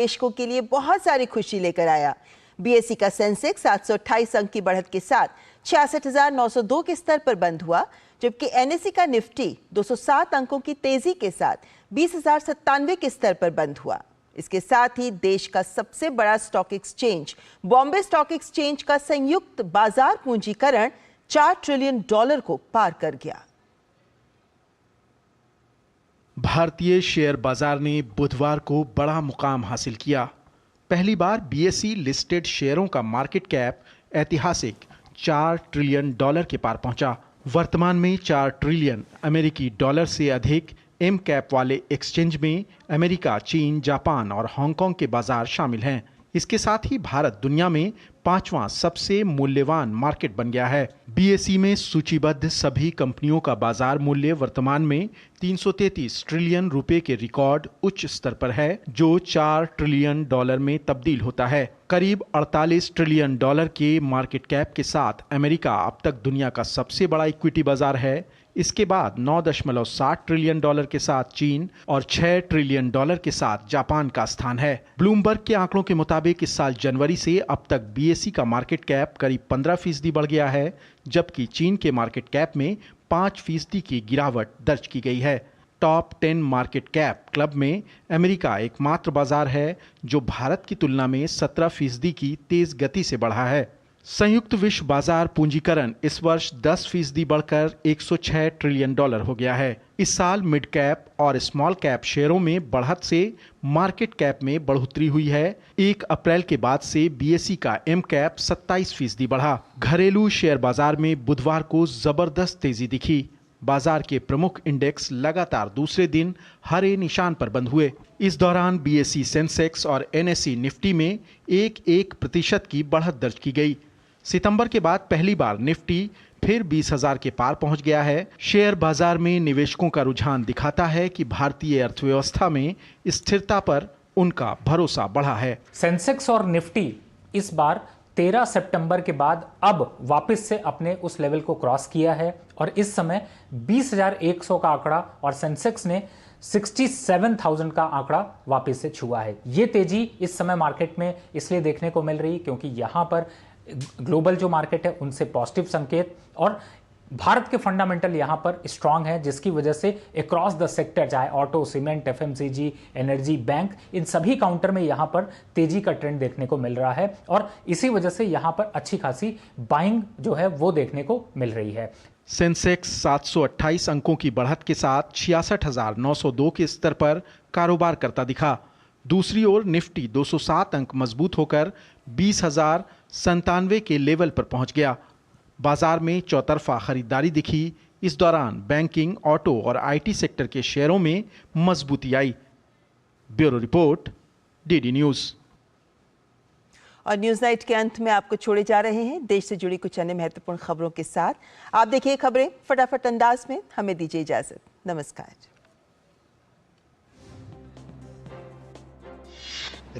निवेशकों के लिए बहुत सारी खुशी लेकर आया। बीएसई का सेंसेक्स 728 अंक की बढ़त के साथ 66,902 के स्तर पर बंद हुआ, जबकि एनएसई का निफ्टी 207 अंकों की तेजी के साथ 20,097 के स्तर पर बंद हुआ। इसके साथ ही देश का सबसे बड़ा stock exchange Bombay stock exchange का संयुक्त बाजार पूंजीकरण $4 ट्रिलियन को पार कर गया। भारतीय शेयर बाजार ने बुधवार को बड़ा मुकाम हासिल किया। पहली बार बीएसई लिस्टेड शेयरों का मार्केट कैप ऐतिहासिक $4 ट्रिलियन के पार पहुंचा। वर्तमान में 4 ट्रिलियन अमेरिकी डॉलर से अधिक एम कैप वाले एक्सचेंज में अमेरिका, चीन, जापान और हांगकांग के बाजार शामिल हैं। इसके साथ ही भारत दुनिया में 5वां सबसे मूल्यवान मार्केट बन गया है। बीएसई में सूचीबद्ध सभी कंपनियों का बाजार मूल्य वर्तमान में 333 ट्रिलियन रुपए के रिकॉर्ड उच्च स्तर पर है, जो $4 ट्रिलियन में तब्दील होता है। करीब $48 ट्रिलियन के मार्केट कैप के साथ अमेरिका अब तक दुनिया का सबसे बड़ा इक्विटी बाजार है। इसके बाद 9.7 ट्रिलियन के साथ चीन और $6 ट्रिलियन के साथ जापान का स्थान है। ब्लूमबर्ग के आंकड़ों के मुताबिक इस साल जनवरी से अब तक बीएसई का मार्केट कैप करीब 15% बढ़ गया है, जबकि चीन के मार्केट कैप में 5% की गिरावट दर्ज की गई है। टॉप 10 मार्केट कैप क्लब में अमेरिका एकमात्र बाजार है जो भारत की तुलना में 17% की तेज गति से बढ़ा है। संयुक्त विश्व बाजार पूंजीकरण इस वर्ष 10% बढ़कर $106 ट्रिलियन हो गया है। इस साल मिड कैप और स्मॉल कैप शेयरों में बढ़त से मार्केट कैप में बढ़ोतरी हुई है। 1 अप्रैल के बाद से बीएसई का एम कैप 27% बढ़ा। घरेलू शेयर बाजार में बुधवार को जबरदस्त तेजी दिखी। बाजार के प्रमुख इंडेक्स लगातार दूसरे दिन हरे निशान पर बंद हुए। इस दौरान बीएसई सेंसेक्स और एनएसई निफ्टी में 1% की बढ़त दर्ज की गई। सितंबर के बाद पहली बार निफ्टी फिर 20,000 के पार पहुंच गया है। शेयर बाजार में निवेशकों का रुझान दिखाता है कि भारतीय अर्थव्यवस्था में स्थिरता पर उनका भरोसा बढ़ा है। सेंसेक्स और निफ्टी इस बार 13 सितंबर के बाद अब वापस से अपने उस लेवल को क्रॉस किया है और इस समय 20,100 का आंकड़ा और सेंसेक्स ने 67,000 का आंकड़ा वापस से छुआ है। ये तेजी इस समय मार्केट में इसलिए देखने को मिल रही क्योंकि यहां पर ग्लोबल जो मार्केट है उनसे पॉजिटिव संकेत और भारत के फंडामेंटल यहां पर स्ट्रांग है, जिसकी वजह से अक्रॉस द सेक्टर चाहे auto, cement, FMCG, energy, bank, इन सभी काउंटर में यहां पर तेजी का ट्रेंड देखने को मिल रहा है और इसी वजह से यहां पर अच्छी खासी बाइंग जो है वो देखने को मिल रही है। सेंसेक्स 728 अंकों की बढ़त के साथ 66,902 के स्तर पर कारोबार करता दिखा। दूसरी ओर निफ्टी 207 अंक मजबूत होकर 20,097 के लेवल पर पहुंच गया। बाजार में चौतरफा खरीदारी दिखी। इस दौरान बैंकिंग, ऑटो और आईटी सेक्टर के शेयरों में मजबूती आई। Bureau report, DD news. और न्यूज नाइट के अंत में आपको छोड़े जा रहे हैं देश से जुड़ी कुछ अन्य महत्वपूर्ण खबरों के साथ। आप देखिए खबरें फटाफट अंदाज में। हमें दीजिए इजाजत। नमस्कार।